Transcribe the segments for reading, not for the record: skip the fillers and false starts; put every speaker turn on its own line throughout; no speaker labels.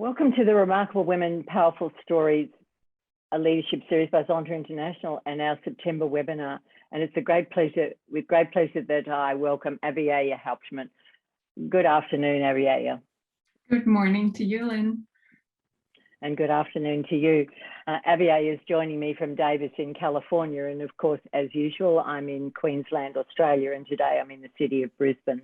Welcome to the Remarkable Women, Powerful Stories, a leadership series by Zonta International and our September webinar. And it's with great pleasure that I welcome Aviaja Hauptmann. Good afternoon, Aviaja.
Good morning to you, Lynn.
And good afternoon to you. Aviaja is joining me from Davis in California. And of course, as usual, I'm in Queensland, Australia. And today I'm in the city of Brisbane.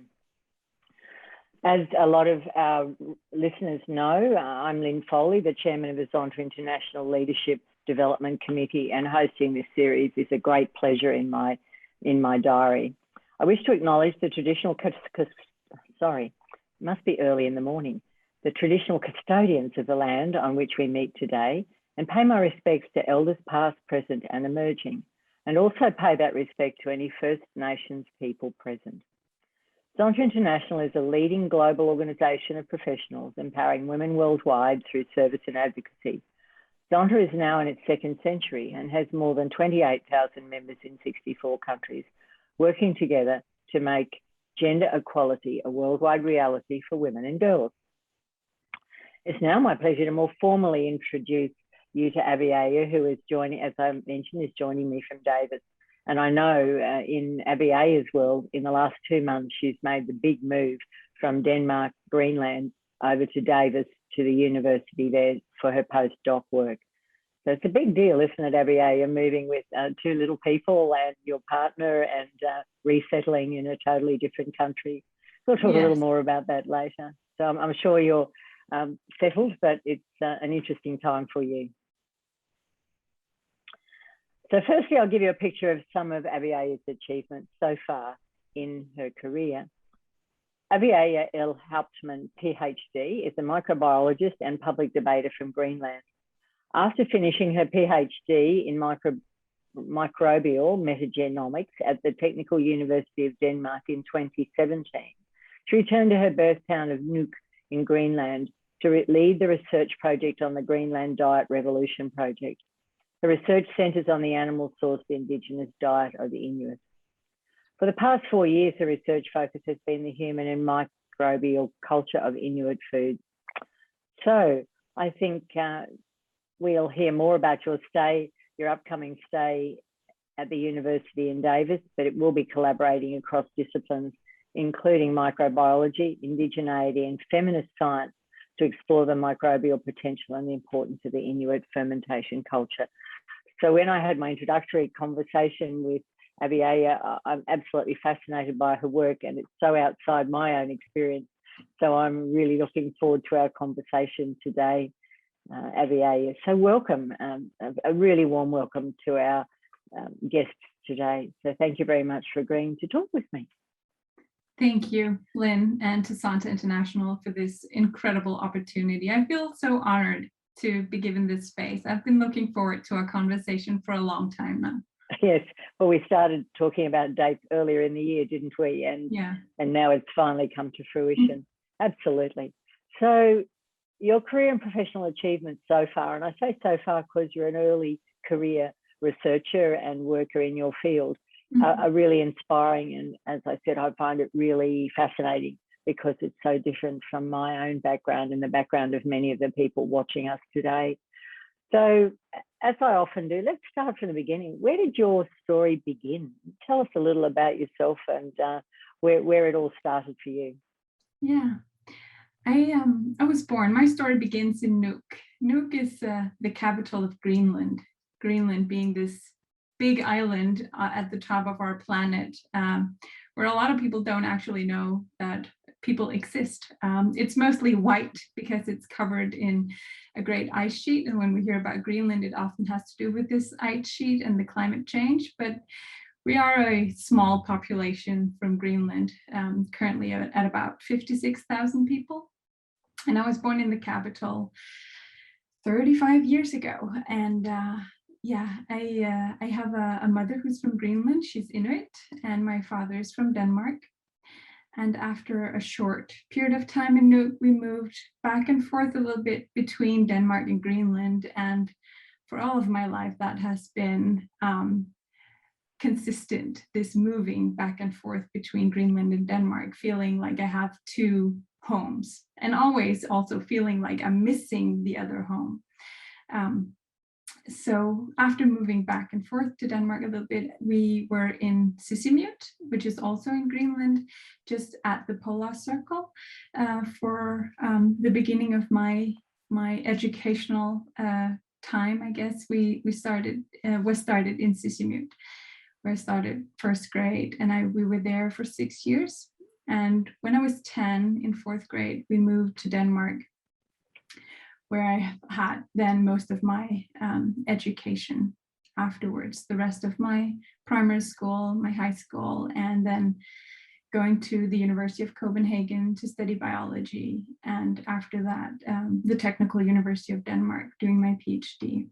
As a lot of our listeners know, I'm Lynn Foley, the chairman of the Zonta International Leadership Development Committee, and hosting this series is a great pleasure in my diary. I wish to acknowledge the traditional, must be early in the morning, the traditional custodians of the land on which we meet today, and pay my respects to elders past, present, and emerging, and also pay that respect to any First Nations people present. Zonta International is a leading global organisation of professionals empowering women worldwide through service and advocacy. Zonta is now in its second century and has more than 28,000 members in 64 countries, working together to make gender equality a worldwide reality for women and girls. It's now my pleasure to more formally introduce you to Aviaja, who is joining, as I mentioned, is joining me from Davis. And I know in Aviaja's world, in the last 2 months, she's made the big move from Denmark, Greenland, over to Davis, to the university there for her postdoc work. So it's a big deal, isn't it, Aviaja, moving with 2 little people and your partner and resettling in a totally different country. We'll talk a little more about that later. So I'm sure you're settled, but it's an interesting time for you. So firstly, I'll give you a picture of some of Aviaja's achievements so far in her career. Aviaja L. Hauptmann, Ph.D, is a microbiologist and public debater from Greenland. After finishing her Ph.D. in microbial metagenomics at the Technical University of Denmark in 2017, she returned to her birth town of Nuuk in Greenland to lead the research project on the Greenland Diet Revolution Project. The research centres on the animal-sourced Indigenous diet of the Inuit. For the past 4 years, the research focus has been the human and microbial culture of Inuit foods. So I think we'll hear more about your upcoming stay at the university in Davis, but it will be collaborating across disciplines, including microbiology, indigeneity and feminist science, to explore the microbial potential and the importance of the Inuit fermentation culture. So when I had my introductory conversation with Aviaja, I'm absolutely fascinated by her work, and it's so outside my own experience. So I'm really looking forward to our conversation today, Aviaja. So welcome, a really warm welcome to our guests today. So thank you very much for agreeing to talk with me.
Thank you, Lynn, and to Zonta International for this incredible opportunity. I feel so honored to be given this space. I've been looking forward to our conversation for a long time now.
Yes, well, we started talking about dates earlier in the year, didn't we? And now it's finally come to fruition. Absolutely. So your career and professional achievements so far, and I say so far because you're an early career researcher and worker in your field, are really inspiring. And as I said, I find it really fascinating because it's so different from my own background and the background of many of the people watching us today. So as I often do, let's start from the beginning. Where did your story begin? Tell us a little about yourself and where it all started for you.
Yeah, I was born, my story begins in Nuuk. Nuuk is the capital of Greenland. Greenland being this big island at the top of our planet, where a lot of people don't actually know that people exist. It's mostly white because it's covered in a great ice sheet. And when we hear about Greenland, it often has to do with this ice sheet and the climate change. But we are a small population from Greenland, currently at about 56,000 people. And I was born in the capital 35 years ago. And I have a mother who's from Greenland. She's Inuit, and my father is from Denmark. And after a short period of time in Nuuk, we moved back and forth a little bit between Denmark and Greenland. And for all of my life, that has been consistent, this moving back and forth between Greenland and Denmark, feeling like I have 2 homes. and always also feeling like I'm missing the other home. So after moving back and forth to Denmark a little bit, we were in Sisimiut, which is also in Greenland, just at the polar circle, for the beginning of my educational time. I guess was started in Sisimiut, where I started first grade, and we were there for 6 years. And when I was 10 in fourth grade, we moved to Denmark, where I had then most of my education afterwards, the rest of my primary school, my high school, and then going to the University of Copenhagen to study biology. And after that, the Technical University of Denmark, doing my Ph.D.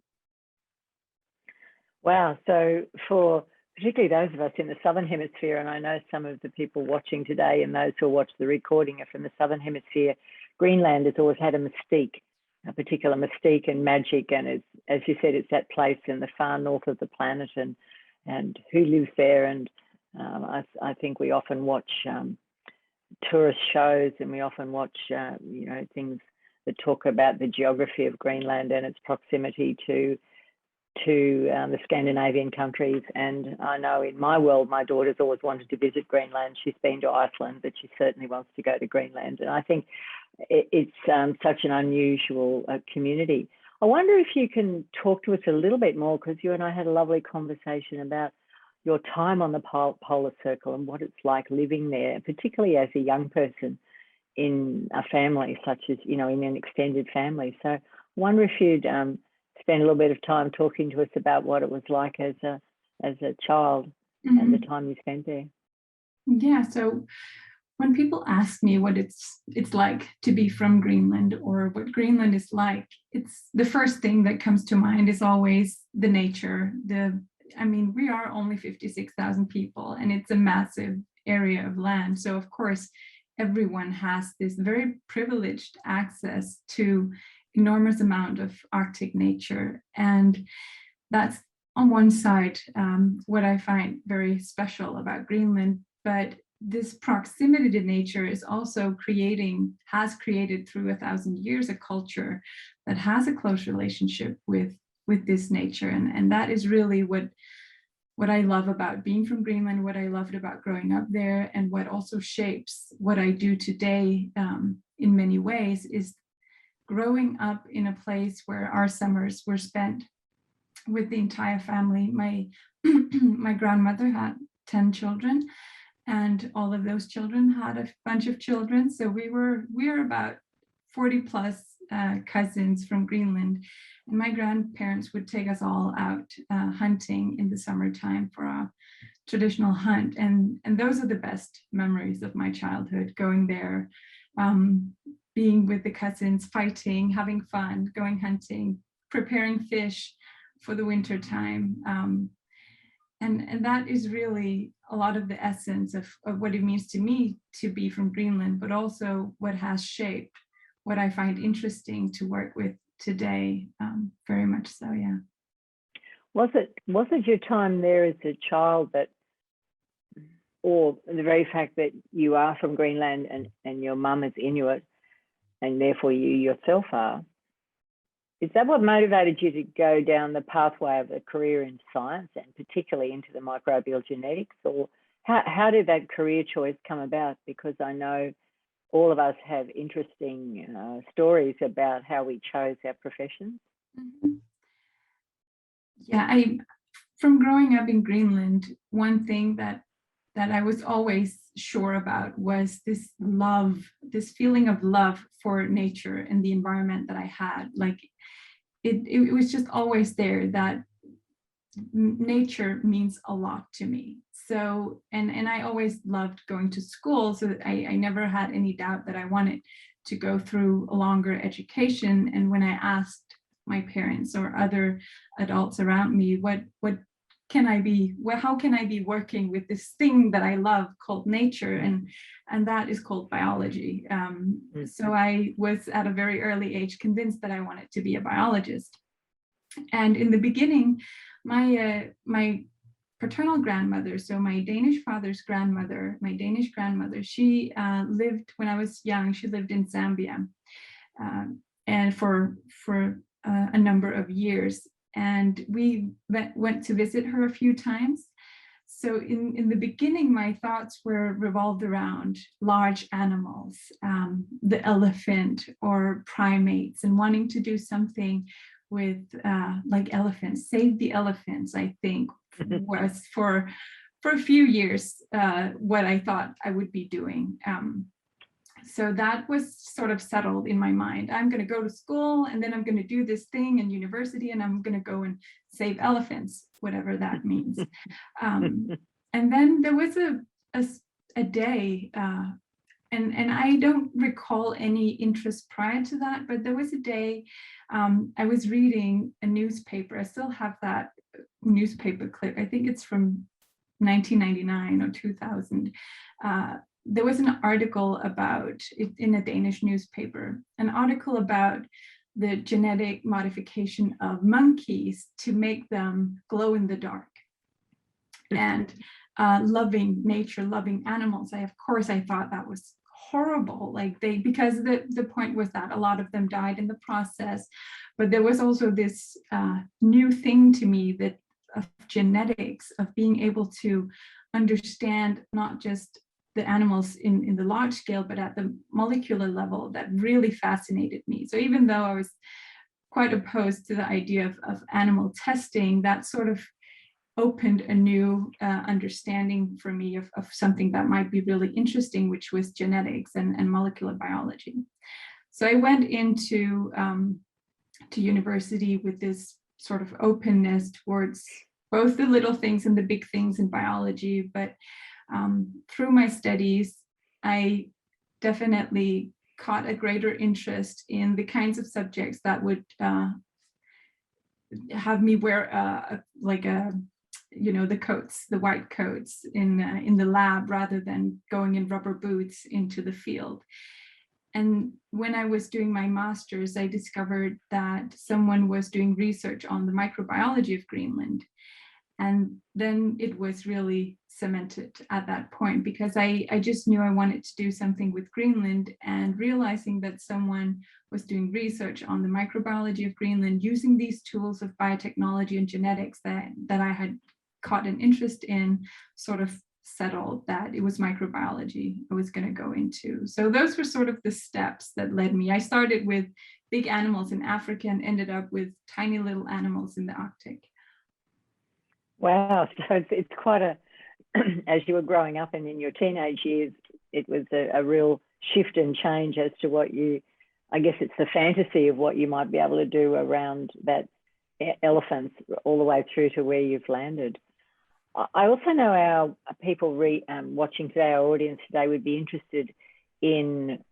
Wow, so for particularly those of us in the Southern Hemisphere, and I know some of the people watching today and those who watch the recording are from the Southern Hemisphere, Greenland has always had a mystique, a particular mystique and magic, and it's, as you said, it's that place in the far north of the planet, and who lives there. And I think we often watch tourist shows, and we often watch you know, things that talk about the geography of Greenland and its proximity to the Scandinavian countries. And I know in my world, my daughter's always wanted to visit Greenland. She's been to Iceland, but she certainly wants to go to Greenland. And I think it's such an unusual community. I wonder if you can talk to us a little bit more, because you and I had a lovely conversation about your time on the polar circle and what it's like living there, particularly as a young person in a family such as, you know, in an extended family. So I wonder if you'd spend a little bit of time talking to us about what it was like as a child and the time you spent there.
Yeah, so when people ask me what it's like to be from Greenland, or what Greenland is like, it's the first thing that comes to mind is always the nature. I mean, we are only 56,000 people, and it's a massive area of land. So of course, everyone has this very privileged access to enormous amount of Arctic nature. And that's on one side what I find very special about Greenland. But this proximity to nature is also has created through 1,000 years a culture that has a close relationship with this nature. And that is really what I love about being from Greenland, what I loved about growing up there, and what also shapes what I do today in many ways is growing up in a place where our summers were spent with the entire family. My grandmother had 10 children, and all of those children had a bunch of children. So we were about 40 plus cousins from Greenland. And my grandparents would take us all out hunting in the summertime for a traditional hunt. And those are the best memories of my childhood, going there, being with the cousins, fighting, having fun, going hunting, preparing fish for the winter time. And that is really a lot of the essence of what it means to me to be from Greenland, but also what has shaped what I find interesting to work with today, very much so, yeah.
Was it your time there as a child that, or the very fact that you are from Greenland and your mum is Inuit, and therefore you yourself are, is that what motivated you to go down the pathway of a career in science, and particularly into the microbial genetics? Or how did that career choice come about? Because I know all of us have interesting stories about how we chose our professions.
Yeah, from growing up in Greenland, one thing that I was always sure about was this feeling of love for nature and the environment that I had. Like it was just always there, that nature means a lot to me. So, and I always loved going to school, so I never had any doubt that I wanted to go through a longer education. And when I asked my parents or other adults around me, how can I be working with this thing that I love called nature, and that is called biology. So I was at a very early age convinced that I wanted to be a biologist. And in the beginning, my paternal grandmother, so my Danish father's grandmother, my Danish grandmother, she lived, when I was young, she lived in Zambia, and for a number of years. And we went to visit her a few times. So in the beginning, my thoughts were revolved around large animals, the elephant or primates, and wanting to do something with like elephants. Save the elephants, I think, was for a few years what I thought I would be doing. So that was sort of settled in my mind. I'm going to go to school, and then I'm going to do this thing in university, and I'm going to go and save elephants, whatever that means. And then there was a day, and I don't recall any interest prior to that, but there was a day I was reading a newspaper. I still have that newspaper clip. I think it's from 1999 or 2000. There was an article about it in a Danish newspaper, an article about the genetic modification of monkeys to make them glow in the dark. And loving nature, loving animals. Of course, I thought that was horrible, because the point was that a lot of them died in the process. But there was also this new thing to me that of genetics, of being able to understand not just the animals in the large scale, but at the molecular level, that really fascinated me. So even though I was quite opposed to the idea of animal testing, that sort of opened a new understanding for me of something that might be really interesting, which was genetics and molecular biology. So I went into to university with this sort of openness towards both the little things and the big things in biology, but through my studies, I definitely caught a greater interest in the kinds of subjects that would have me wear the coats, the white coats in the lab, rather than going in rubber boots into the field. And when I was doing my master's, I discovered that someone was doing research on the microbiology of Greenland. And then it was really cemented at that point, because I just knew I wanted to do something with Greenland, and realizing that someone was doing research on the microbiology of Greenland using these tools of biotechnology and genetics that I had caught an interest in, sort of settled that it was microbiology I was going to go into. So those were sort of the steps that led me. I started with big animals in Africa and ended up with tiny little animals in the Arctic.
Wow, so it's quite a, as you were growing up and in your teenage years, it was a real shift and change as to what you, I guess it's the fantasy of what you might be able to do around that elephants, all the way through to where you've landed. I also know our people watching today, our audience today, would be interested in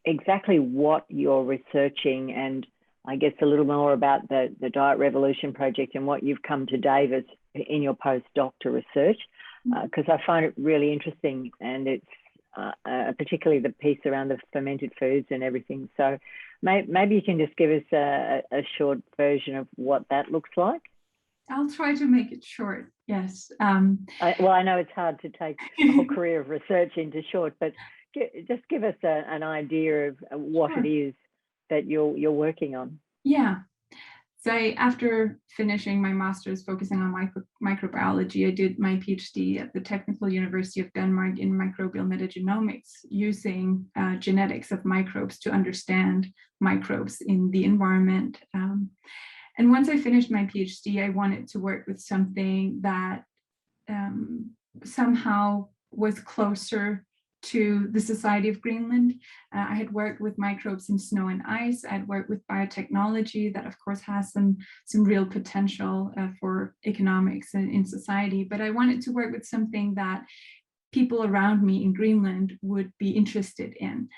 exactly what you're researching, and I guess a little more about the Diet Revolution Project and what you've come to Davis in your postdoc to research, because I find it really interesting, and it's particularly the piece around the fermented foods and everything. So maybe you can just give us a short version of what that looks like.
I'll try to make it short, yes.
Well, I know it's hard to take a whole career of research into short, but just give us an idea of what Sure. It is that you're working on.
Yeah. So after finishing my master's focusing on microbiology, I did my PhD at the Technical University of Denmark in microbial metagenomics, using genetics of microbes to understand microbes in the environment. And once I finished my PhD, I wanted to work with something that somehow was closer to the society of Greenland. I had worked with microbes in snow and ice. I'd worked with biotechnology that, of course, has some real potential for economics in society. But I wanted to work with something that people around me in Greenland would be interested in.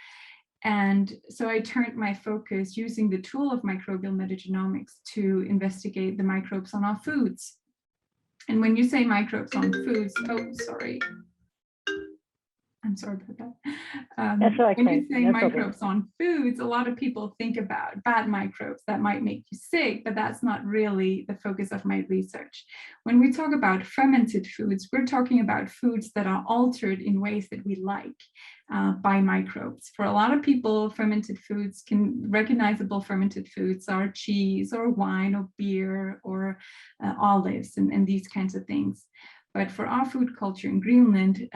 And so I turned my focus, using the tool of microbial metagenomics, to investigate the microbes on our foods. And when you say microbes on foods, oh, sorry. I'm sorry about that.
That's okay.
When you say
No
microbes
problem.
on foods, a lot of people think about bad microbes that might make you sick, but that's not really the focus of my research. When we talk about fermented foods, we're talking about foods that are altered in ways that we like by microbes. For a lot of people, recognizable fermented foods are cheese or wine or beer or olives and these kinds of things. But for our food culture in Greenland,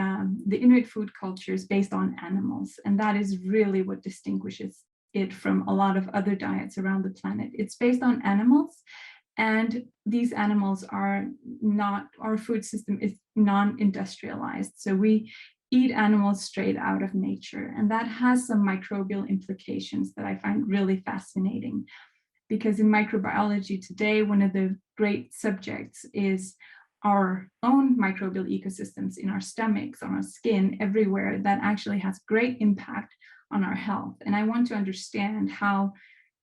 the Inuit food culture is based on animals, and that is really what distinguishes it from a lot of other diets around the planet. It's based on animals, and these animals are not, our food system is non-industrialized. So we eat animals straight out of nature, and that has some microbial implications that I find really fascinating. Because in microbiology today, one of the great subjects is our own microbial ecosystems in our stomachs, on our skin, everywhere, that actually has great impact on our health. And I want to understand how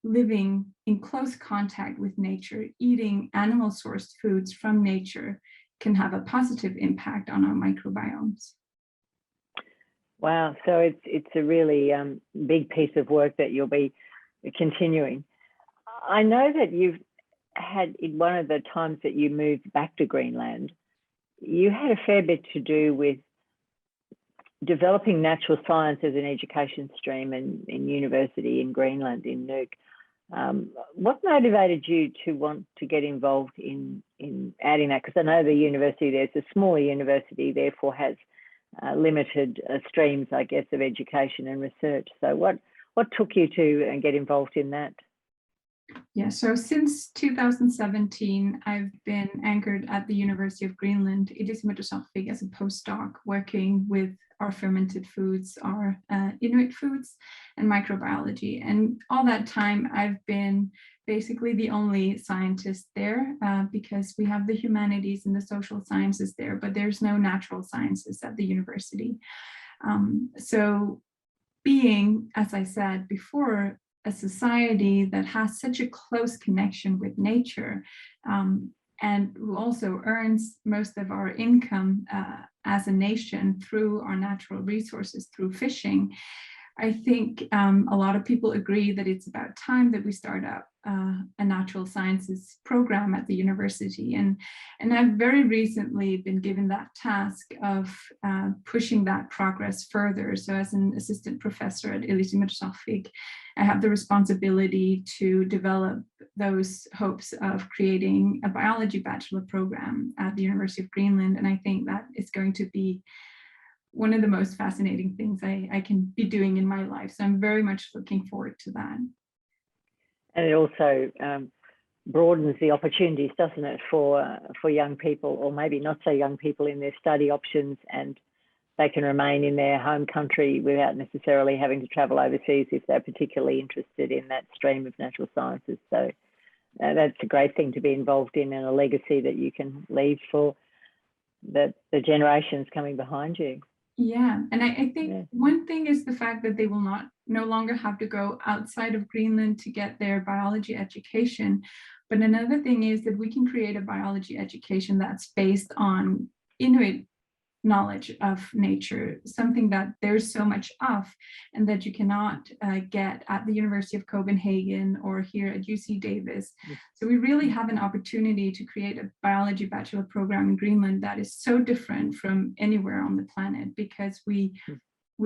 living in close contact with nature, eating animal-sourced foods from nature, can have a positive impact on our microbiomes.
Wow, so it's a really big piece of work that you'll be continuing. I know that you've had, in one of the times that you moved back to Greenland, you had a fair bit to do with developing natural science as an education stream in university in Greenland, in Nuuk. What motivated you to want to get involved in adding that? Because I know the university there's a smaller university, therefore has limited streams, I guess, of education and research. So what took you to get involved in that?
Yeah, so since 2017, I've been anchored at the University of Greenland, Indigeneous, as a postdoc, working with our fermented foods, our Inuit foods, and microbiology. And all that time, I've been basically the only scientist there because we have the humanities and the social sciences there, but there's no natural sciences at the university. So being, as I said before, a society that has such a close connection with nature and who also earns most of our income as a nation through our natural resources, through fishing, I think a lot of people agree that it's about time that we start up a natural sciences program at the university. And I've very recently been given that task of pushing that progress further. So as an assistant professor at Indigeneous, I have the responsibility to develop those hopes of creating a biology bachelor program at the University of Greenland. And I think that is going to be one of the most fascinating things I can be doing in my life. So I'm very much looking forward to that.
And it also broadens the opportunities, doesn't it, for young people, or maybe not so young people, in their study options, and they can remain in their home country without necessarily having to travel overseas if they're particularly interested in that stream of natural sciences. So that's a great thing to be involved in, and a legacy that you can leave for the generations coming behind you.
Yeah, and I think one thing is the fact that they will no longer have to go outside of Greenland to get their biology education. But another thing is that we can create a biology education that's based on Inuit knowledge of nature, something that there's so much of and that you cannot get at the University of Copenhagen or here at UC Davis. So we really have an opportunity to create a biology bachelor program in Greenland that is so different from anywhere on the planet, because we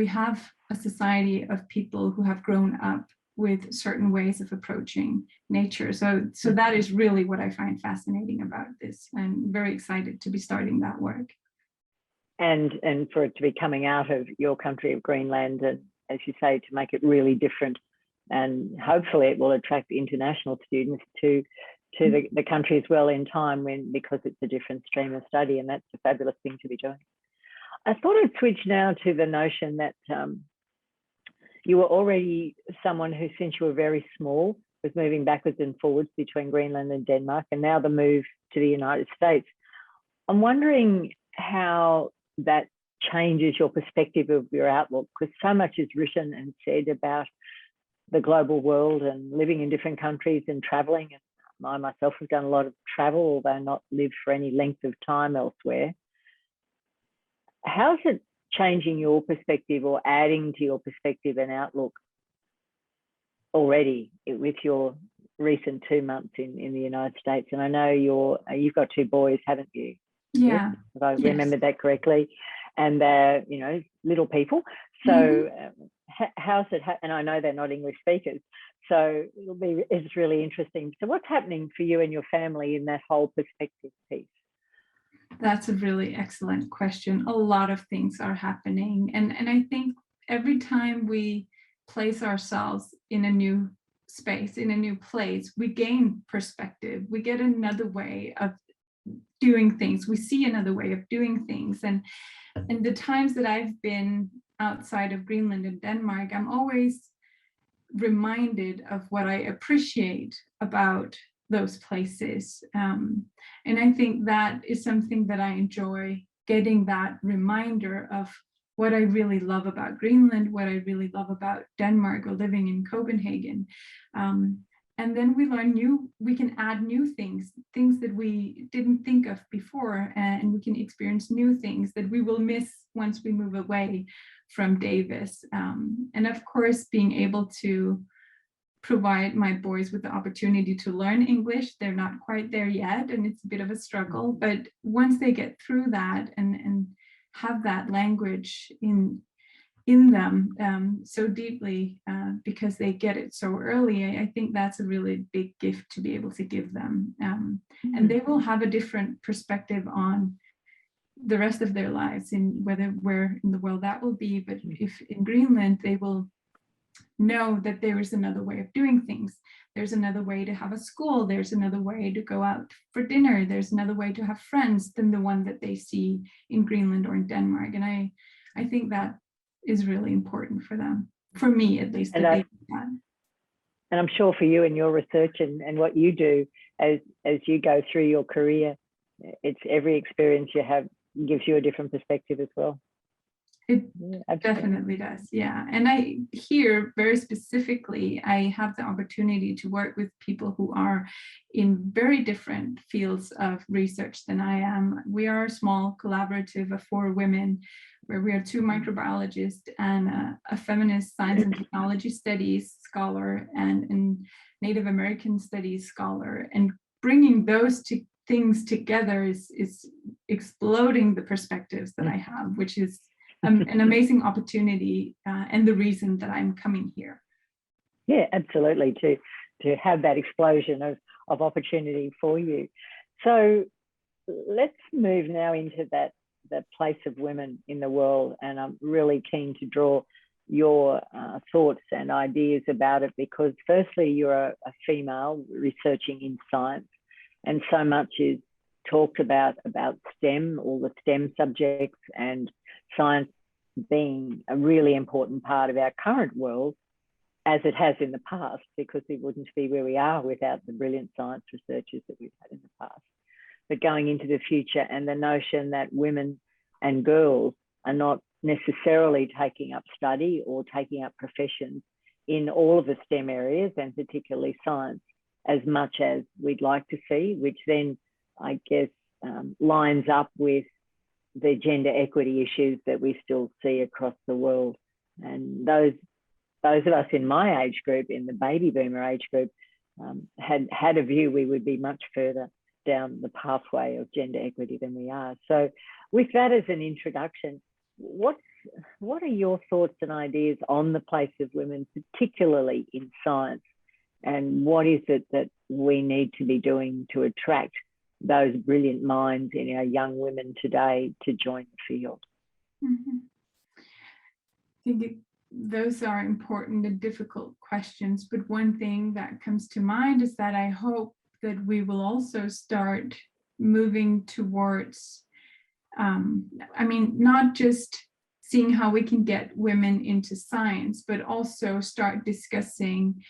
have a society of people who have grown up with certain ways of approaching nature. So that is really what I find fascinating about this. I'm very excited to be starting that work.
And for it to be coming out of your country of Greenland, and as you say, to make it really different, and hopefully it will attract international students to the country as well in time, because it's a different stream of study, and that's a fabulous thing to be doing. I thought I'd switch now to the notion that you were already someone who, since you were very small, was moving backwards and forwards between Greenland and Denmark, and now the move to the United States. I'm wondering how that changes your perspective of your outlook, because so much is written and said about the global world and living in different countries and traveling. And I myself have done a lot of travel, although not lived for any length of time elsewhere. How's it changing your perspective or adding to your perspective and outlook already with your recent 2 months in the United States? And I know you've got 2 boys, haven't you?
Yeah.
If I remember that correctly. And they're, little people. So how's it, and I know they're not English speakers, so it's really interesting. So what's happening for you and your family in that whole perspective piece?
That's a really excellent question. A lot of things are happening. And I think every time we place ourselves in a new space, in a new place, we gain perspective. We get another way of doing things. We see another way of doing things. And the times that I've been outside of Greenland and Denmark, I'm always reminded of what I appreciate about those places. And I think that is something that I enjoy, getting that reminder of what I really love about Greenland, what I really love about Denmark or living in Copenhagen. And then we can add new things that we didn't think of before, and we can experience new things that we will miss once we move away from Davis. And of course, being able to provide my boys with the opportunity to learn English. They're not quite there yet, and it's a bit of a struggle, but once they get through that and have that language in them so deeply, because they get it so early, I think that's a really big gift to be able to give them. And they will have a different perspective on the rest of their lives, in where in the world that will be. But if in Greenland, they will know that there is another way of doing things. There's another way to have a school. There's another way to go out for dinner. There's another way to have friends than the one that they see in Greenland or in Denmark. And I think that is really important for them, for me at least.
And I'm sure for you and your research and what you do as you go through your career, it's every experience you have gives you a different perspective as well.
It definitely does, yeah. And I here very specifically, I have the opportunity to work with people who are in very different fields of research than I am. We are a small collaborative of 4 women, where we are 2 microbiologists and a feminist science and technology studies scholar and Native American studies scholar. And bringing those 2 things together is exploding the perspectives that I have, which is an amazing opportunity and the reason that I'm coming here.
Yeah, absolutely, to have that explosion of opportunity for you. So let's move now into that place of women in the world, and I'm really keen to draw your thoughts and ideas about it, because firstly, you're a female researching in science, and so much is talked about STEM, all the STEM subjects, and science being a really important part of our current world, as it has in the past, because we wouldn't be where we are without the brilliant science researchers that we've had in the past. But going into the future, and the notion that women and girls are not necessarily taking up study or taking up professions in all of the STEM areas, and particularly science, as much as we'd like to see, which then, I guess, lines up with the gender equity issues that we still see across the world. And those of us in my age group, in the baby boomer age group, had a view we would be much further down the pathway of gender equity than we are. So with that as an introduction, what are your thoughts and ideas on the place of women, particularly in science? And what is it that we need to be doing to attract those brilliant minds in our young women today to join the field?
Mm-hmm. I think those are important and difficult questions, but one thing that comes to mind is that I hope that we will also start moving towards, not just seeing how we can get women into science, but also start discussing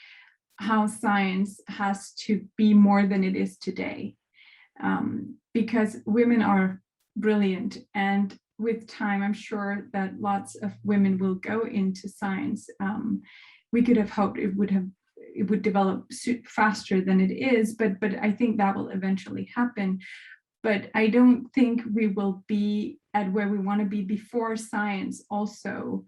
how science has to be more than it is today. Because women are brilliant, and with time, I'm sure that lots of women will go into science. We could have hoped it would develop faster than it is, but I think that will eventually happen. but I don't think we will be at where we want to be before science also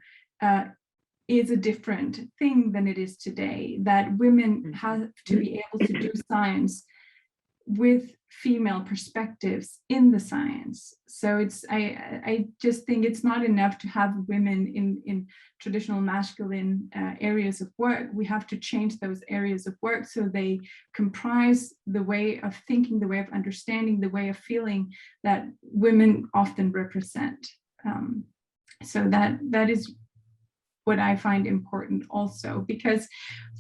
is a different thing than it is today, that women have to be able to do science with female perspectives in the science. So it's, I just think it's not enough to have women in traditional masculine areas of work. We have to change those areas of work so they comprise the way of thinking, the way of understanding, the way of feeling that women often represent. So that is what I find important also, because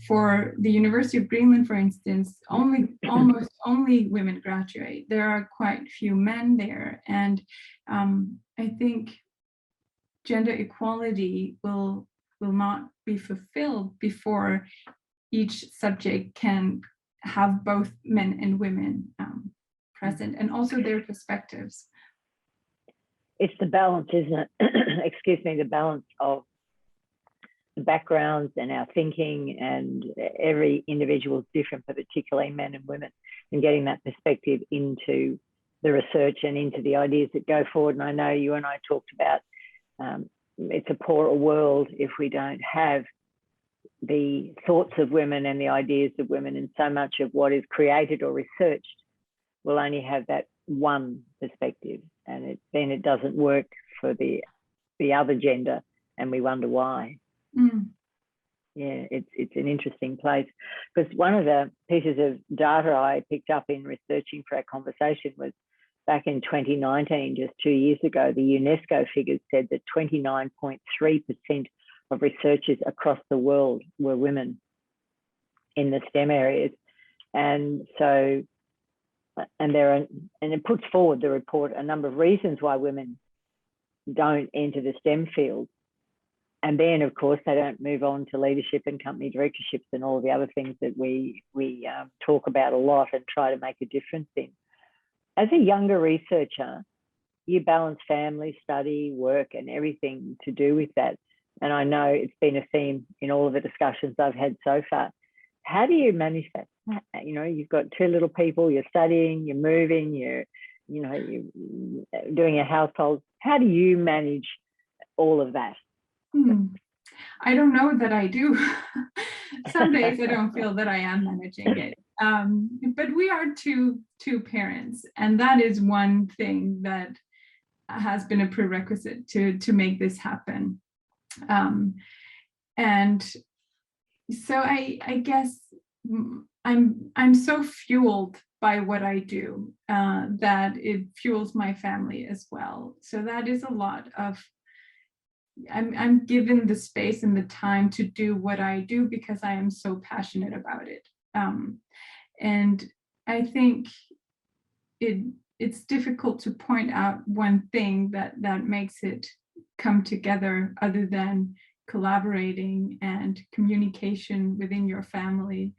for the University of Greenland, for instance, almost only women graduate. There are quite few men there. And I think gender equality will not be fulfilled before each subject can have both men and women present, and also their perspectives.
It's the balance, isn't it? Excuse me, the balance of the backgrounds and our thinking, and every individual is different, but particularly men and women, and getting that perspective into the research and into the ideas that go forward. And I know you and I talked about it's a poorer world if we don't have the thoughts of women and the ideas of women, and so much of what is created or researched will only have that one perspective, and then it doesn't work for the other gender, and we wonder why. Yeah, it's an interesting place, because one of the pieces of data I picked up in researching for our conversation was back in 2019, just 2 years ago, the UNESCO figures said that 29.3% of researchers across the world were women in the STEM areas. And so, and it puts forward, the report, a number of reasons why women don't enter the STEM field. And then, of course, they don't move on to leadership and company directorships and all the other things that we talk about a lot and try to make a difference in. As a younger researcher, you balance family, study, work, and everything to do with that. And I know it's been a theme in all of the discussions I've had so far. How do you manage that? You know, you've got two little people, you're studying, you're moving, you're doing a household. How do you manage all of that?
I don't know that I do. Some days I don't feel that I am managing it. But we are two parents, and that is one thing that has been a prerequisite to make this happen. And so I guess I'm so fueled by what I do that it fuels my family as well. So that is a lot of, I'm given the space and the time to do what I do because I am so passionate about it. And I think it's difficult to point out one thing that makes it come together other than collaborating and communication within your family.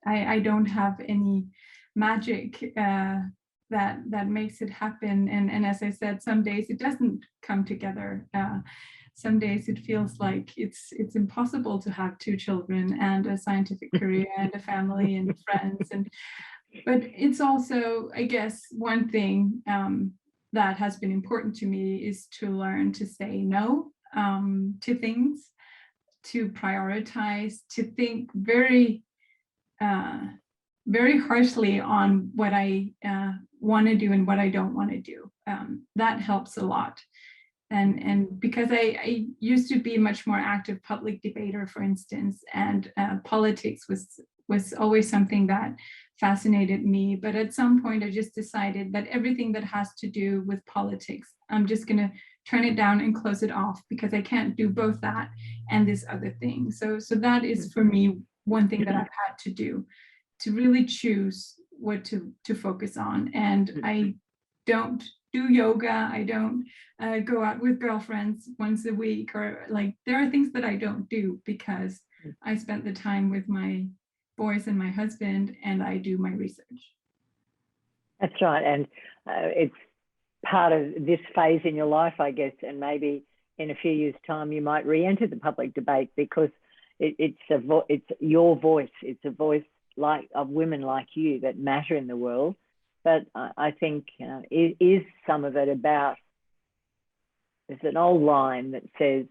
I don't have any magic that makes it happen. And as I said, some days it doesn't come together. Some days it feels like it's impossible to have two children and a scientific career and a family and friends. But it's also, I guess, one thing that has been important to me is to learn to say no to things, to prioritize, to think very harshly on what I want to do and what I don't want to do. That helps a lot. And because I used to be a much more active public debater, for instance, and politics was always something that fascinated me. But at some point, I just decided that everything that has to do with politics, I'm just going to turn it down and close it off, because I can't do both that and this other thing. So that is, for me, one thing that I've had to do, to really choose what to focus on. And I don't do yoga. I don't go out with girlfriends once a week, or like, there are things that I don't do because I spent the time with my boys and my husband, and I do my research.
That's right. And it's part of this phase in your life, I guess, and maybe in a few years' time, you might re-enter the public debate, because it's your voice. It's a voice of women like you that matter in the world. But I think is some of it about, there's an old line that says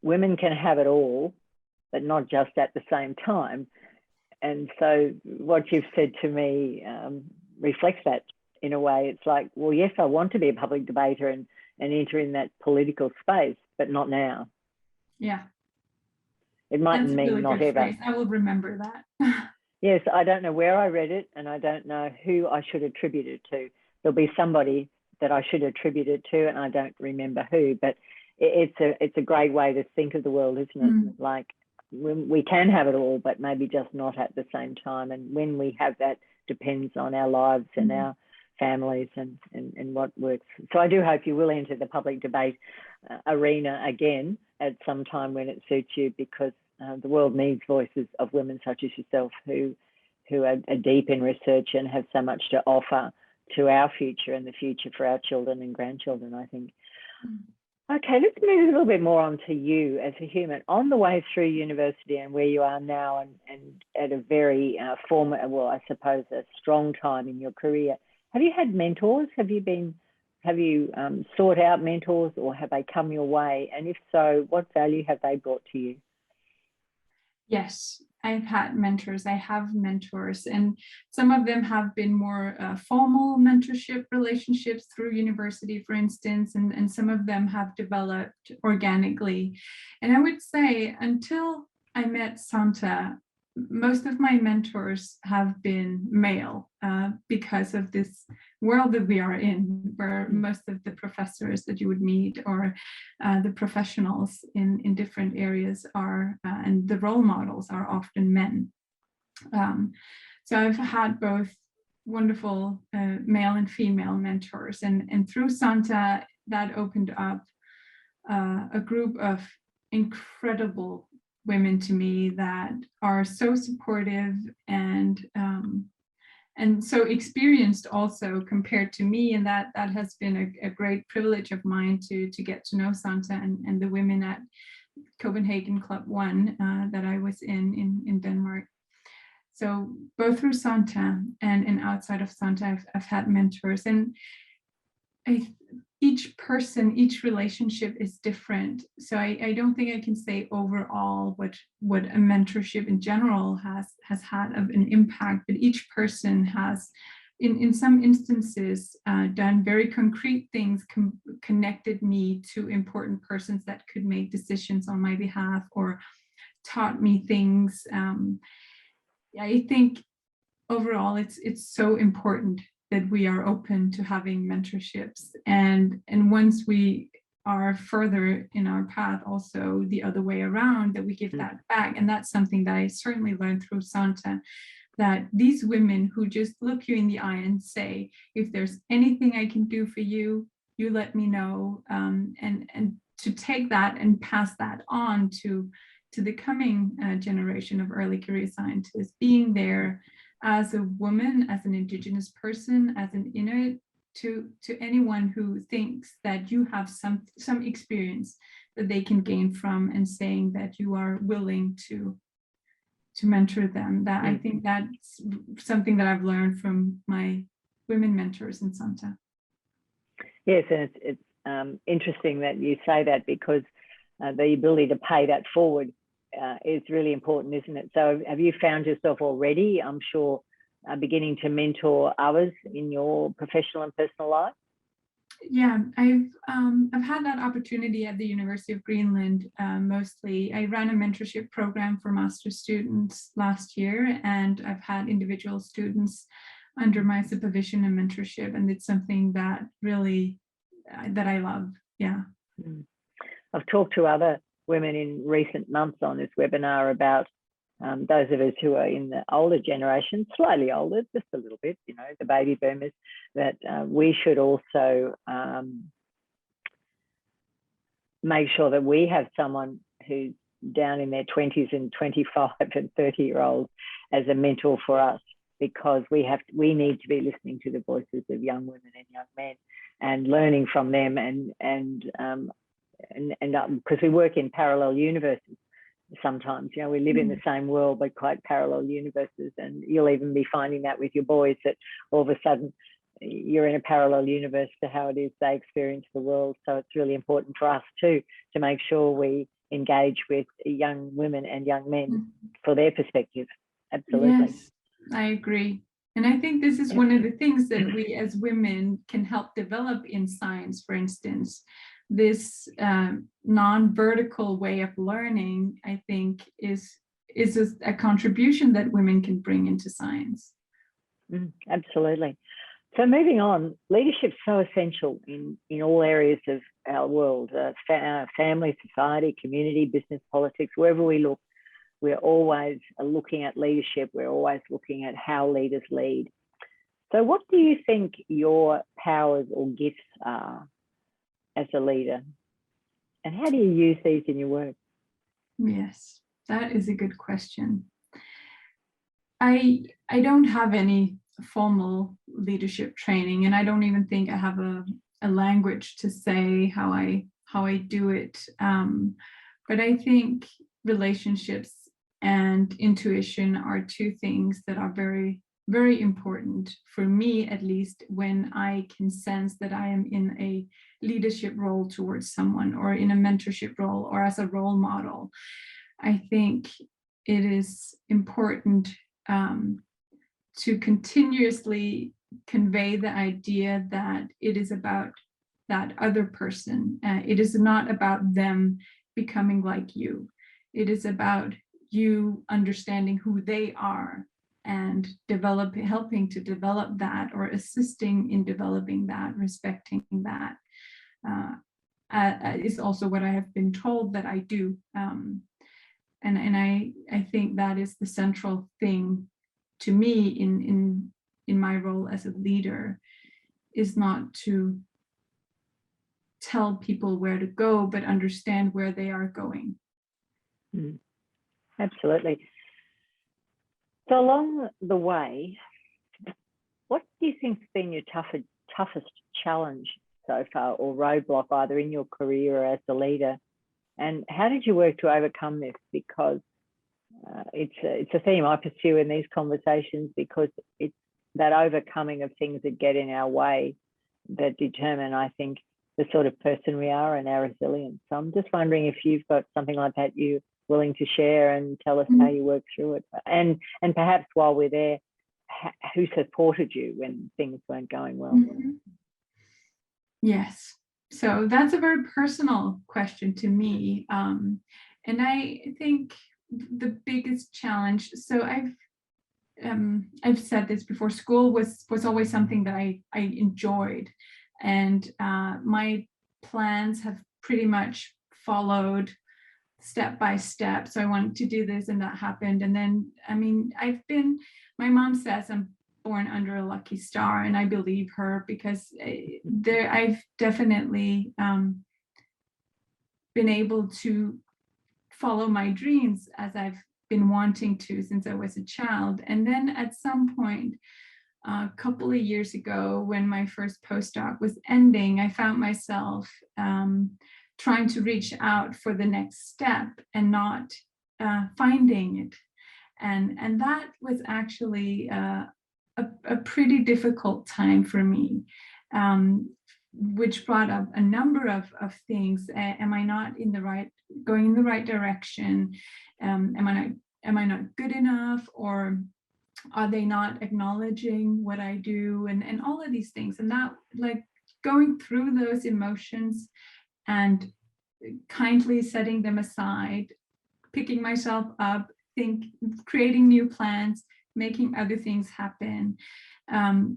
women can have it all, but not just at the same time. And so what you've said to me reflects that in a way. It's like, well, yes, I want to be a public debater and enter in that political space, but not now.
Yeah.
It mightn't mean
really
not ever.
Phrase. I will remember that.
Yes, I don't know where I read it, and I don't know who I should attribute it to. There'll be somebody that I should attribute it to, and I don't remember who, but it's a great way to think of the world, isn't it? Like, we can have it all, but maybe just not at the same time. And when we have that, depends on our lives and our families and what works. So I do hope you will enter the public debate arena again at some time when it suits you, because the world needs voices of women such as yourself who are deep in research and have so much to offer to our future and the future for our children and grandchildren, I think. Okay, let's move a little bit more on to you as a human. On the way through university and where you are now, and at a very well, I suppose a strong time in your career, have you had mentors? Have you sought out mentors, or have they come your way? And if so, what value have they brought to you?
Yes, I've had mentors. I have mentors, and some of them have been more formal mentorship relationships through university, for instance, and some of them have developed organically. And I would say until I met Santa, most of my mentors have been male because of this world that we are in, where most of the professors that you would meet or the professionals in different areas are, and the role models are often men. So I've had both wonderful male and female mentors, and through Santa, that opened up a group of incredible women to me that are so supportive and so experienced also compared to me, and that has been a great privilege of mine to get to know Santa and the women at Copenhagen Club 1 that I was in Denmark. So both through Santa and outside of Santa, I've had mentors, and each person, each relationship is different. So I don't think I can say overall what a mentorship in general has had of an impact, but each person has, in some instances, done very concrete things, connected me to important persons that could make decisions on my behalf or taught me things. I think overall it's so important that we are open to having mentorships, and once we are further in our path, also the other way around, that we give that back. And that's something that I certainly learned through Santa, that these women who just look you in the eye and say, if there's anything I can do for you, you let me know, and to take that and pass that on to the coming generation of early career scientists, being there as a woman, as an Indigenous person, as an Inuit, to anyone who thinks that you have some experience that they can gain from, and saying that you are willing to mentor them. That I think that's something that I've learned from my women mentors in Santa.
Yes, and it's interesting that you say that, because the ability to pay that forward is really important, isn't it? So have you found yourself already, I'm sure, beginning to mentor others in your professional and personal life?
Yeah, I've had that opportunity at the University of Greenland. Mostly, I ran a mentorship program for master's students last year, and I've had individual students under my supervision and mentorship, and it's something that really that I love. Yeah.
I've talked to other women in recent months on this webinar about those of us who are in the older generation, slightly older, just a little bit, you know, the baby boomers, that we should also make sure that we have someone who's down in their 20s and 25 and 30-year-olds as a mentor for us, because we need to be listening to the voices of young women and young men and learning from them, and because we work in parallel universes. sometimes. You know, we live in the same world, but quite parallel universes. And you'll even be finding that with your boys, that all of a sudden you're in a parallel universe to how it is they experience the world. So it's really important for us too, to make sure we engage with young women and young men for their perspective. Absolutely.
Yes, I agree. And I think this is one of the things that we as women can help develop in science, for instance. This non-vertical way of learning, I think, is a contribution that women can bring into science.
Absolutely. So moving on, leadership's so essential in all areas of our world, family, society, community, business, politics, wherever we look. We're always looking at leadership. We're always looking at how leaders lead. So what do you think your powers or gifts are as a leader? And how do you use these in your work?
Yes, that is a good question. I don't have any formal leadership training, and I don't even think I have a language to say how I do it. But I think relationships and intuition are two things that are very, very important for me, at least, when I can sense that I am in a leadership role towards someone, or in a mentorship role, or as a role model. I think it is important to continuously convey the idea that it is about that other person. It is not about them becoming like you. It is about you understanding who they are and helping to develop that, or assisting in developing that, respecting that. Is also what I have been told that I do. And I think that is the central thing to me in my role as a leader, is not to tell people where to go, but understand where they are going.
Absolutely. So along the way, what do you think's been your toughest challenge so far, or roadblock, either in your career or as a leader? And how did you work to overcome this? Because it's a theme I pursue in these conversations, because it's that overcoming of things that get in our way that determine, I think, the sort of person we are and our resilience. So I'm just wondering if you've got something like that you're willing to share and tell us how you work through it. And perhaps while we're there, who supported you when things weren't going well?
Yes. So that's a very personal question to me. And I think the biggest challenge, so I've said this before, school was always something that I enjoyed, and my plans have pretty much followed step by step. So I wanted to do this, and that happened. And then, I mean, my mom says I'm born under a lucky star, and I believe her, because I've definitely been able to follow my dreams as I've been wanting to since I was a child. And then at some point, a couple of years ago, when my first postdoc was ending, I found myself trying to reach out for the next step and not finding it. And that was actually a pretty difficult time for me, which brought up a number of things. Am I not going in the right direction? Am I not good enough? Or are they not acknowledging what I do? And all of these things. And that, like, going through those emotions and kindly setting them aside, picking myself up, creating new plans, making other things happen,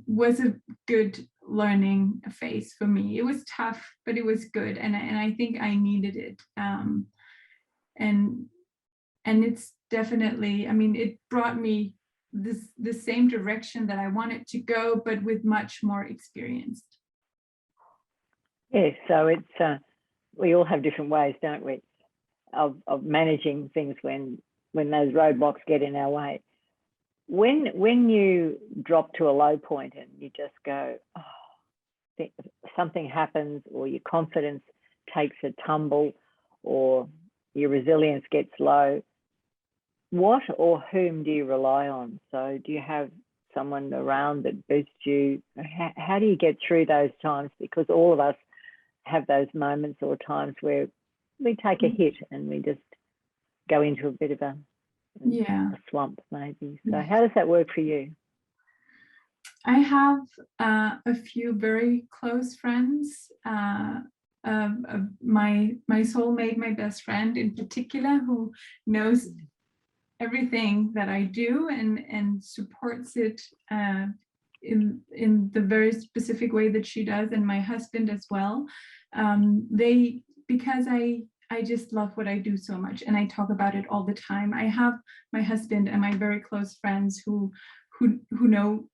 was a good learning phase for me. It was tough, but it was good, and I think I needed it. And it's definitely, I mean, it brought me the same direction that I wanted to go, but with much more experience.
Yes, so it's we all have different ways, don't we, of managing things when those roadblocks get in our way. When you drop to a low point and you just go, oh, something happens, or your confidence takes a tumble, or your resilience gets low, what or whom do you rely on? So do you have someone around that boosts you? How do you get through those times? Because all of us have those moments or times where we take a hit and we just go into a bit of a slump maybe. So how does that work for you?
I have a few very close friends, my soulmate, my best friend in particular, who knows everything that I do and supports it in the very specific way that she does, and my husband as well. Because I just love what I do so much, and I talk about it all the time. I have my husband and my very close friends who know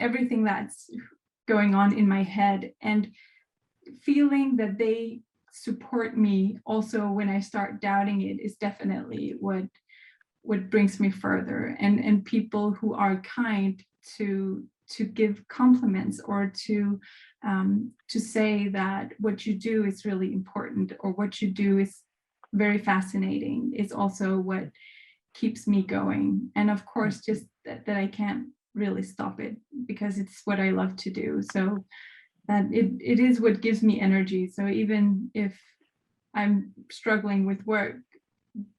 everything that's going on in my head, and feeling that they support me also when I start doubting it is definitely what brings me further. And people who are kind to give compliments or to say that what you do is really important, or what you do is very fascinating, is also what keeps me going. And of course, just that I can't really stop it, because it's what I love to do. So that it is what gives me energy. So even if I'm struggling with work,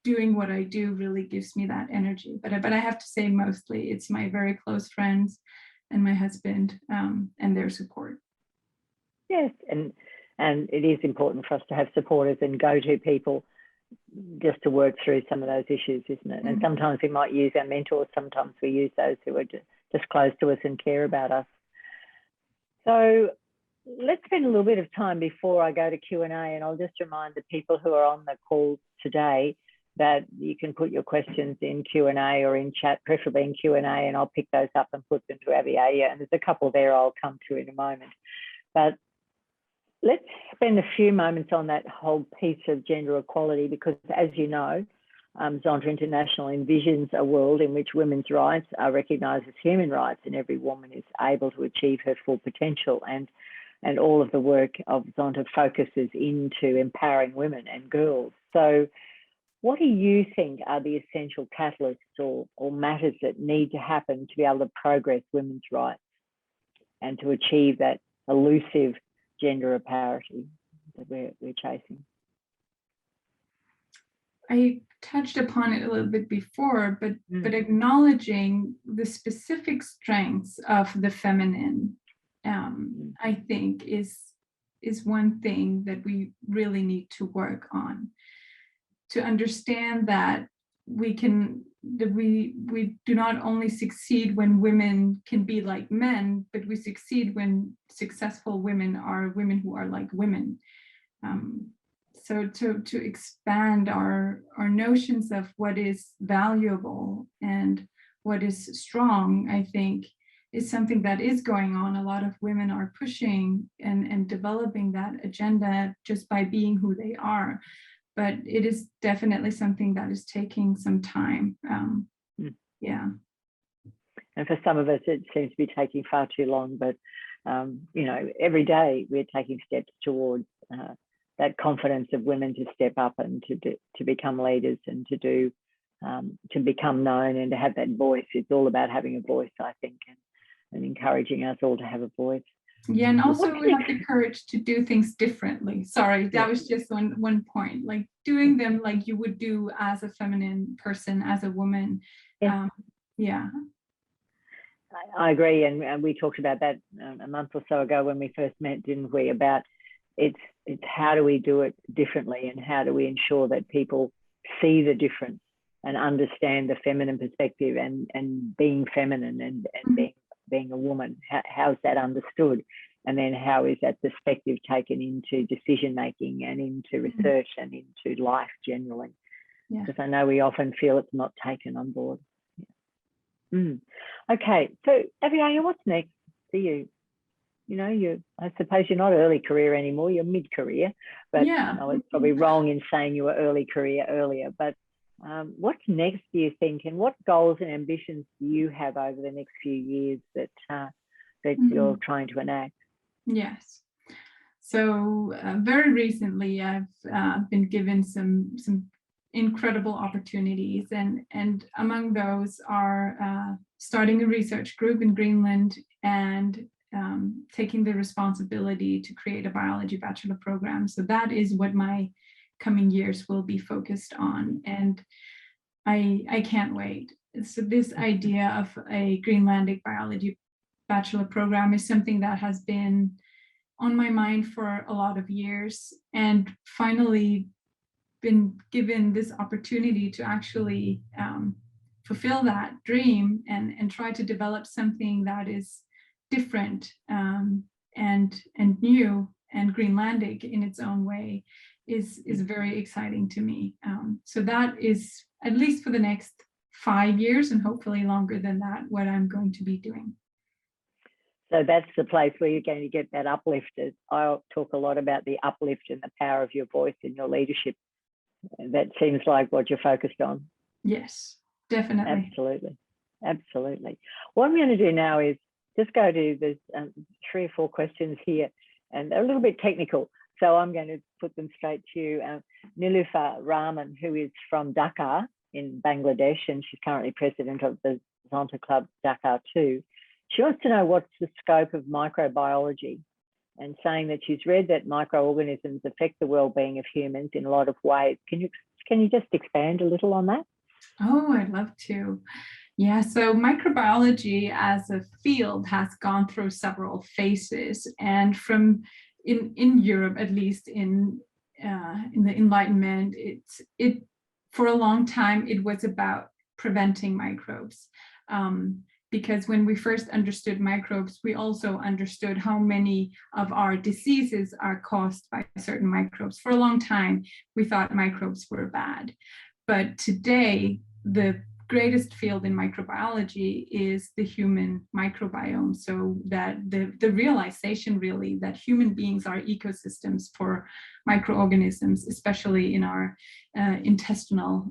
doing what I do really gives me that energy. But I have to say, mostly it's my very close friends and my husband, and their support.
Yes, and it is important for us to have supporters and go-to people just to work through some of those issues, isn't it? And sometimes we might use our mentors, sometimes we use those who are just close to us and care about us. So let's spend a little bit of time before I go to Q&A, and I'll just remind the people who are on the call today that you can put your questions in Q&A or in chat, preferably in Q&A, and I'll pick those up and put them to Aviaja. And there's a couple there I'll come to in a moment. But let's spend a few moments on that whole piece of gender equality, because as you know, Zonta International envisions a world in which women's rights are recognised as human rights, and every woman is able to achieve her full potential. And all of the work of Zonta focuses into empowering women and girls. So what do you think are the essential catalysts or matters that need to happen to be able to progress women's rights and to achieve that elusive gender parity that we're chasing?
I touched upon it a little bit before, but acknowledging the specific strengths of the feminine, I think is one thing that we really need to work on, to understand that we do not only succeed when women can be like men, but we succeed when successful women are women who are like women. So to expand our notions of what is valuable and what is strong, I think, is something that is going on. A lot of women are pushing and developing that agenda just by being who they are. But it is definitely something that is taking some time. Yeah.
And for some of us, it seems to be taking far too long. But, you know, every day we're taking steps towards that confidence of women to step up and to become leaders and to become known and to have that voice. It's all about having a voice, I think, and encouraging us all to have a voice.
Yeah, and also we have the courage to do things differently. Sorry, that was just one point, like doing them like you would do as a feminine person, as a woman. Yeah.
I agree, and we talked about that a month or so ago when we first met, didn't we? About it's how do we do it differently, and how do we ensure that people see the difference and understand the feminine perspective and being feminine and being a woman. How is that understood? And then how is that perspective taken into decision making and into research and into life generally?
Yeah.
Because I know we often feel it's not taken on board. Yeah. Okay, so Aviaja, what's next for you? You know, I suppose you're not early career anymore, you're mid-career, but
yeah.
I was probably wrong in saying you were early career earlier, but what's next, do you think, and what goals and ambitions do you have over the next few years that you're trying to enact?
Yes. So very recently, I've been given some incredible opportunities, and among those are starting a research group in Greenland and taking the responsibility to create a biology bachelor program. So that is what my coming years will be focused on, and I can't wait. So this idea of a Greenlandic biology bachelor program is something that has been on my mind for a lot of years, and finally been given this opportunity to actually fulfill that dream and try to develop something that is different and new and Greenlandic in its own way is very exciting to me. So that is, at least for the next 5 years, and hopefully longer than that, what I'm going to be doing.
So that's the place where you're going to get that uplifted. I'll talk a lot about the uplift and the power of your voice and your leadership. That seems like what you're focused on.
Yes, definitely.
Absolutely. Absolutely. What I'm going to do now is just go to the 3 or 4 questions here, and they're a little bit technical. So I'm going to put them straight to you. Niloufar Rahman, who is from Dhaka in Bangladesh, and she's currently president of the Zonta Club Dhaka too. She wants to know what's the scope of microbiology, and saying that she's read that microorganisms affect the well-being of humans in a lot of ways. Can you just expand a little on that?
Oh, I'd love to. Yeah, so microbiology as a field has gone through several phases, and from in Europe, at least in the Enlightenment, it for a long time it was about preventing microbes. Because when we first understood microbes, we also understood how many of our diseases are caused by certain microbes. For a long time, we thought microbes were bad. But today, the greatest field in microbiology is the human microbiome. So that the realization really that human beings are ecosystems for microorganisms, especially in our intestinal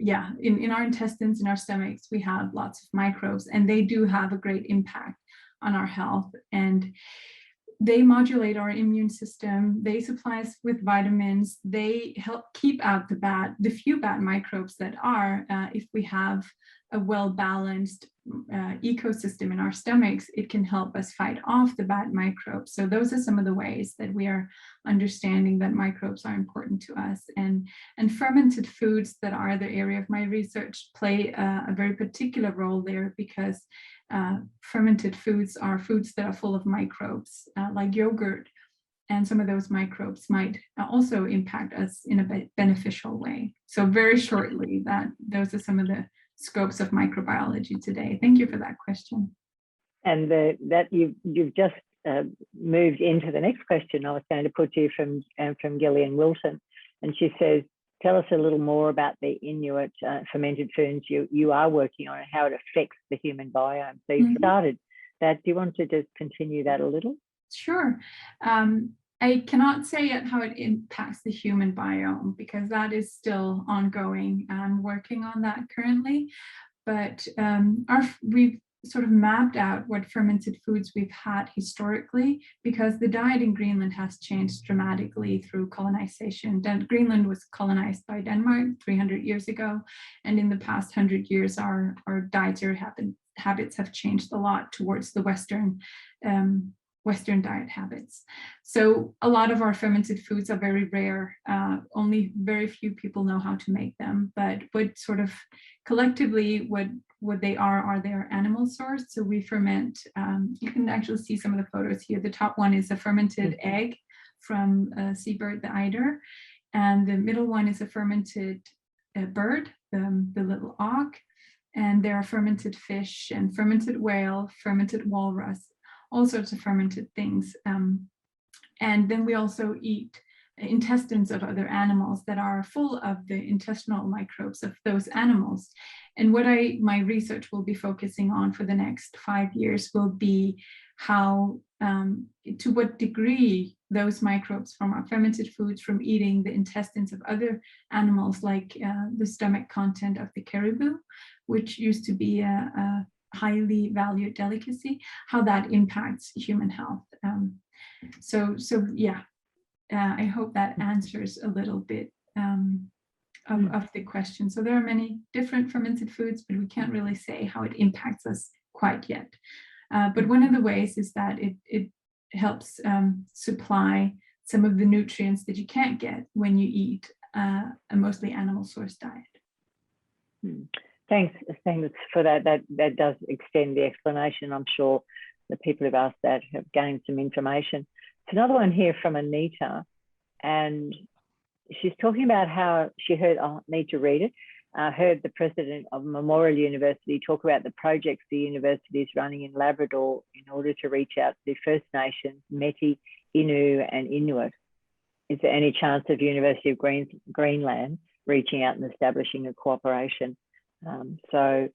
in our intestines, in our stomachs, we have lots of microbes, and they do have a great impact on our health. And they modulate our immune system. They supply us with vitamins. They help keep out the few bad microbes that are. If we have a well-balanced ecosystem in our stomachs, it can help us fight off the bad microbes. So those are some of the ways that we are understanding that microbes are important to us. And fermented foods that are the area of my research play a very particular role there, because fermented foods are foods that are full of microbes, like yogurt, and some of those microbes might also impact us in a beneficial way. So very shortly, those are some of the scopes of microbiology today. Thank you for that question.
And that you've just moved into the next question I was going to put to you from Gillian Wilson, and she says, tell us a little more about the Inuit fermented foods you are working on and how it affects the human biome. So you started that. Do you want to just continue that a little?
Sure. I cannot say yet how it impacts the human biome, because that is still ongoing. I'm working on that currently, but we've sort of mapped out what fermented foods we've had historically, because the diet in Greenland has changed dramatically through colonization. Greenland was colonized by Denmark 300 years ago, and in the past 100 years, our dietary habits have changed a lot towards the Western diet habits. So a lot of our fermented foods are very rare. Only very few people know how to make them, but what sort of collectively what they are their animal sourced. So we ferment, you can actually see some of the photos here. The top one is a fermented egg from a seabird, the eider. And the middle one is a fermented bird, the little auk. And there are fermented fish and fermented whale, fermented walrus, all sorts of fermented things. And then we also eat intestines of other animals that are full of the intestinal microbes of those animals. And what my research will be focusing on for the next 5 years will be how, to what degree those microbes from our fermented foods, from eating the intestines of other animals, like the stomach content of the caribou, which used to be a highly valued delicacy, how that impacts human health. So yeah, I hope that answers a little bit of the question. So there are many different fermented foods, but we can't really say how it impacts us quite yet. But one of the ways is that it helps supply some of the nutrients that you can't get when you eat a mostly animal source diet.
Thanks for that. That does extend the explanation. I'm sure the people who've asked that have gained some information. There's another one here from Anita, and she's talking about how she heard, I'll need to read it, heard the president of Memorial University talk about the projects the university is running in Labrador in order to reach out to the First Nations, Métis, Innu and Inuit. Is there any chance of University of Greenland reaching out and establishing a cooperation? So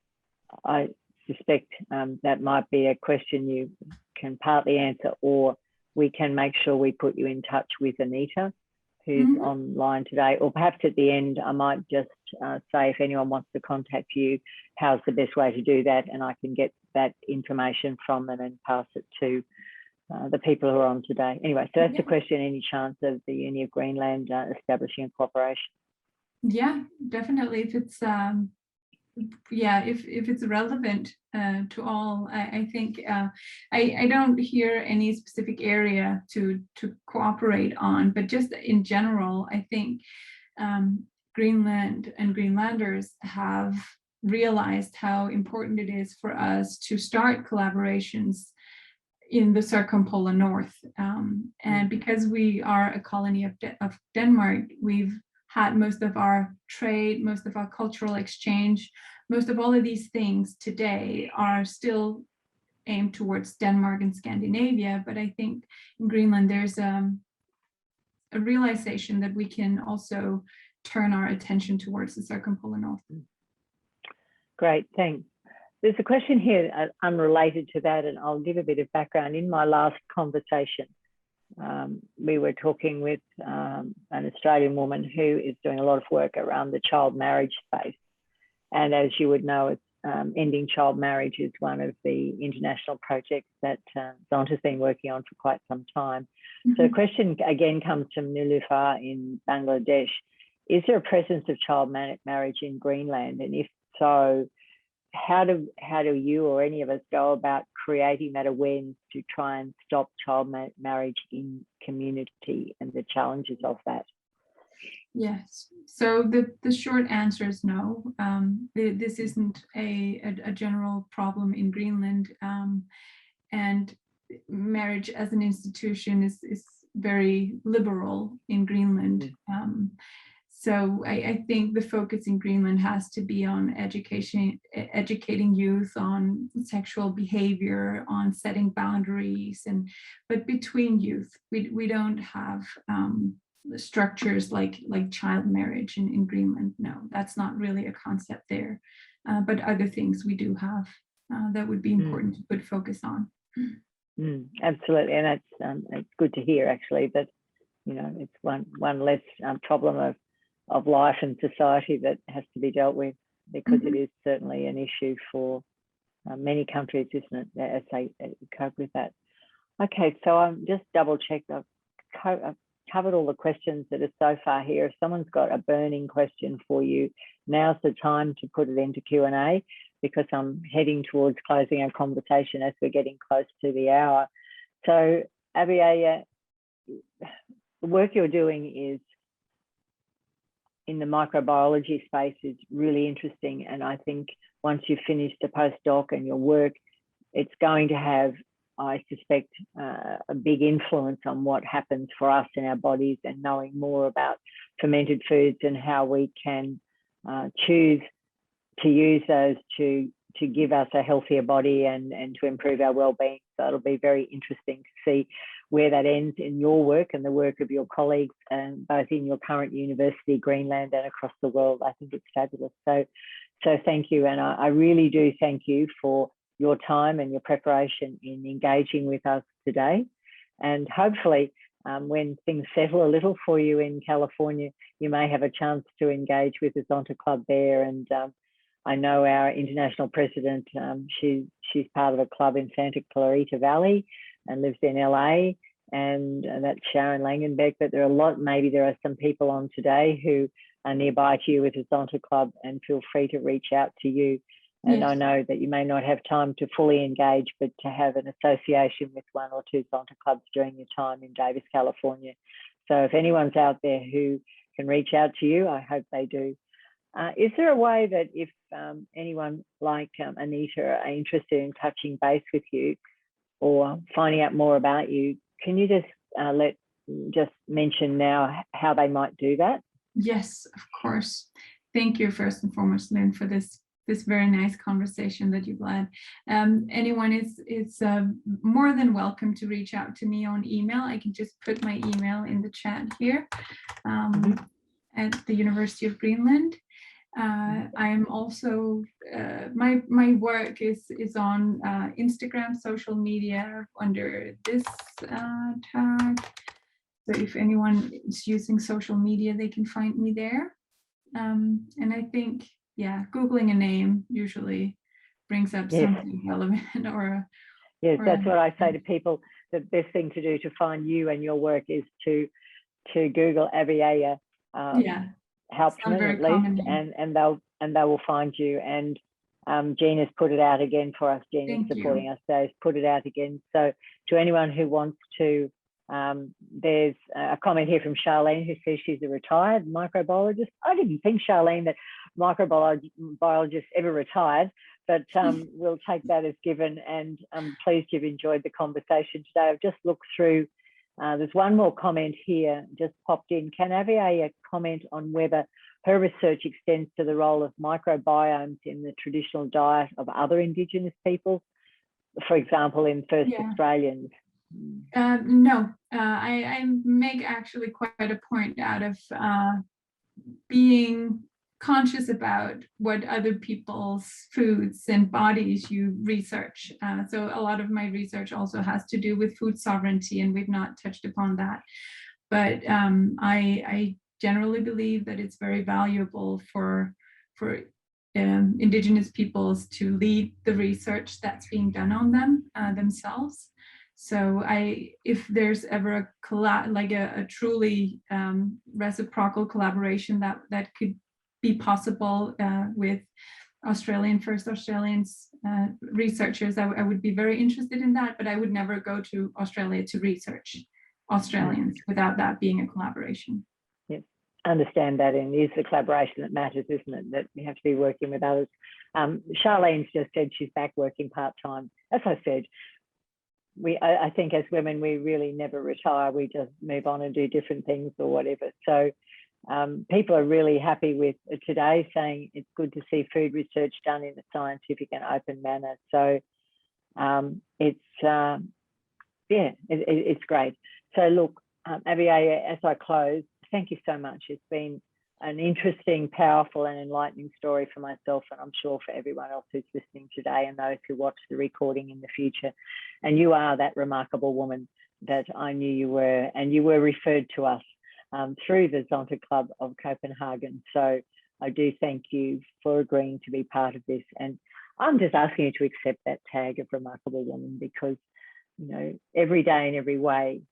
I suspect that might be a question you can partly answer, or we can make sure we put you in touch with Anita, who's online today, or perhaps at the end, I might just say if anyone wants to contact you, how's the best way to do that? And I can get that information from them and pass it to the people who are on today. Anyway, so that's the question, any chance of the Uni of Greenland establishing a cooperation?
Yeah, definitely. If it's if it's relevant to all, I think I don't hear any specific area to cooperate on, but just in general, I think Greenland and Greenlanders have realized how important it is for us to start collaborations in the circumpolar north. And because we are a colony of Denmark, we've had most of our trade, most of our cultural exchange, most of all of these things today are still aimed towards Denmark and Scandinavia. But I think in Greenland, there's a realization that we can also turn our attention towards the circumpolar north.
Great, thanks. There's a question here unrelated to that, and I'll give a bit of background. In my last conversation, we were talking with an Australian woman who is doing a lot of work around the child marriage space. And as you would know, ending child marriage is one of the international projects that Zont has been working on for quite some time. So the question again comes from Nilufar in Bangladesh. Is there a presence of child marriage in Greenland? And if so, how do you or any of us go about creating that awareness to try and stop child marriage in community and the challenges of that?
Yes. So the short answer is no. This isn't a general problem in Greenland, and marriage as an institution is very liberal in Greenland. So I think the focus in Greenland has to be on educating youth on sexual behavior, on setting boundaries, but between youth, we don't have structures like child marriage in Greenland. No, that's not really a concept there. But other things we do have that would be important to put focus on.
Absolutely, and that's it's good to hear actually that it's one less problem of life and society that has to be dealt with, because it is certainly an issue for many countries, isn't it, as they cope with that. Okay, so I'm just double checked. I've covered all the questions that are so far here. If someone's got a burning question for you, now's the time to put it into Q&A, because I'm heading towards closing our conversation as we're getting close to the hour. So Aviaja, the work you're doing is in the microbiology space is really interesting. And I think once you've finished a postdoc and your work, it's going to have, I suspect, a big influence on what happens for us in our bodies, and knowing more about fermented foods and how we can choose to use those to give us a healthier body and to improve our well-being. So it'll be very interesting to see where that ends in your work and the work of your colleagues, both in your current university, Greenland, and across the world. I think it's fabulous. So thank you. And I really do thank you for your time and your preparation in engaging with us today. And hopefully when things settle a little for you in California, you may have a chance to engage with the Zonta Club there. And I know our international president, she's part of a club in Santa Clarita Valley and lives in LA, and that's Sharon Langenbeck. But there are maybe there are some people on today who nearby to you with a Zonta Club, and feel free to reach out to you. And
Yes.
I know that you may not have time to fully engage, but to have an association with 1 or 2 Zonta Clubs during your time in Davis, California. So if anyone's out there who can reach out to you, I hope they do. Is there a way that if anyone like Anita are interested in touching base with you or finding out more about you, can you just mention now how they might do that?
Yes, of course. Thank you first and foremost, Lynn, for this very nice conversation that you've led. Anyone is more than welcome to reach out to me on email. I can just put my email in the chat here at the University of Greenland. I am also, my work is on Instagram, social media under this tag. So if anyone is using social media, they can find me there. And I think, yeah, Googling a name usually brings up something relevant or.
Yes, that's what I say to people. The best thing to do to find you and your work is to Google Aviaja Hauptmann at least, and they will find you. And Gina's put it out again for us. Gina's supporting us today. Has put it out again. So to anyone who wants to, there's a comment here from Charlene who says she's a retired microbiologist. I didn't think, Charlene, that microbiologists ever retired, but we'll take that as given. And I'm pleased you've enjoyed the conversation today. I've just looked through. There's one more comment here just popped in. Can Aviaja comment on whether her research extends to the role of microbiomes in the traditional diet of other Indigenous peoples, for example, in First Australians?
No, I make actually quite a point out of being conscious about what other people's foods and bodies you research. So a lot of my research also has to do with food sovereignty, and we've not touched upon that. But I generally believe that it's very valuable for Indigenous peoples to lead the research that's being done on them themselves. So if there's ever a truly reciprocal collaboration that could be possible with First Australians researchers, I would be very interested in that, but I would never go to Australia to research Australians without that being a collaboration.
Yes, understand that, and it is the collaboration that matters, isn't it? That we have to be working with others. Charlene's just said she's back working part-time. As I said, I think as women, we really never retire. We just move on and do different things or whatever. So people are really happy with today, saying it's good to see food research done in a scientific and open manner. So it's great. So look, Aviaja, as I close, thank you so much. It's been an interesting, powerful and enlightening story for myself, and I'm sure for everyone else who's listening today and those who watch the recording in the future. And you are that remarkable woman that I knew you were, and you were referred to us through the Zonta Club of Copenhagen. So I do thank you for agreeing to be part of this. And I'm just asking you to accept that tag of remarkable woman, because, you know, every day in every way,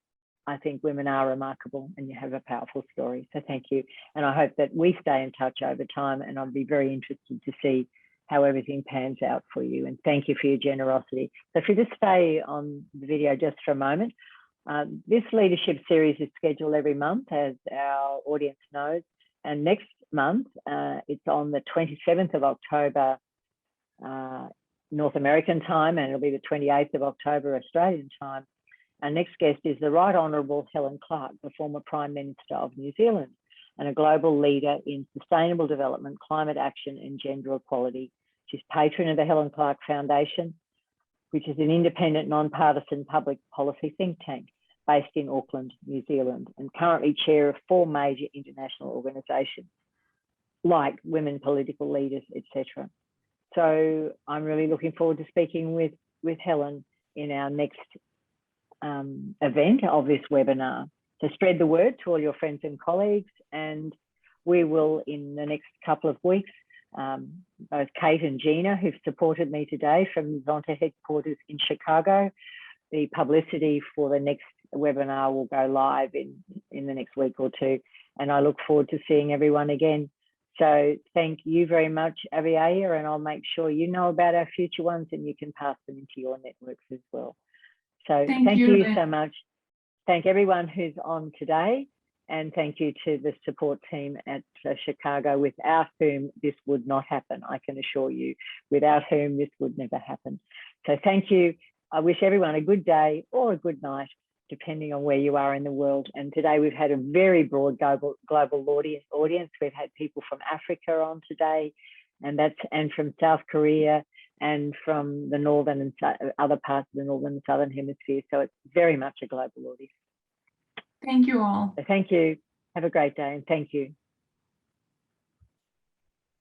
I think women are remarkable and you have a powerful story. So thank you. And I hope that we stay in touch over time, and I'd be very interested to see how everything pans out for you. And thank you for your generosity. So if you just stay on the video just for a moment, this leadership series is scheduled every month, as our audience knows. And next month, it's on the 27th of October, North American time, and it'll be the 28th of October, Australian time. Our next guest is the Right Honourable Helen Clark, the former Prime Minister of New Zealand and a global leader in sustainable development, climate action and gender equality. She's patron of the Helen Clark Foundation, which is an independent, non-partisan public policy think tank based in Auckland, New Zealand, and currently chair of 4 major international organisations like Women Political Leaders, etc. So I'm really looking forward to speaking with Helen in our next event of this webinar. So spread the word to all your friends and colleagues, and we will, in the next couple of weeks, both Kate and Gina, who've supported me today from Zonta headquarters in Chicago, the publicity for the next webinar will go live in the next week or two, and I look forward to seeing everyone again. So thank you very much, Aviaja, and I'll make sure you know about our future ones and you can pass them into your networks as well. So thank you so much. Thank everyone who's on today, and thank you to the support team at Chicago, without whom this would not happen. I can assure you, without whom this would never happen. So thank you. I wish everyone a good day or a good night, depending on where you are in the world. And today we've had a very broad global audience. We've had people from Africa on today, and from South Korea, and from the northern and other parts of the northern and southern hemisphere. So it's very much a global audience.
Thank you all.
So thank you. Have a great day, and thank you.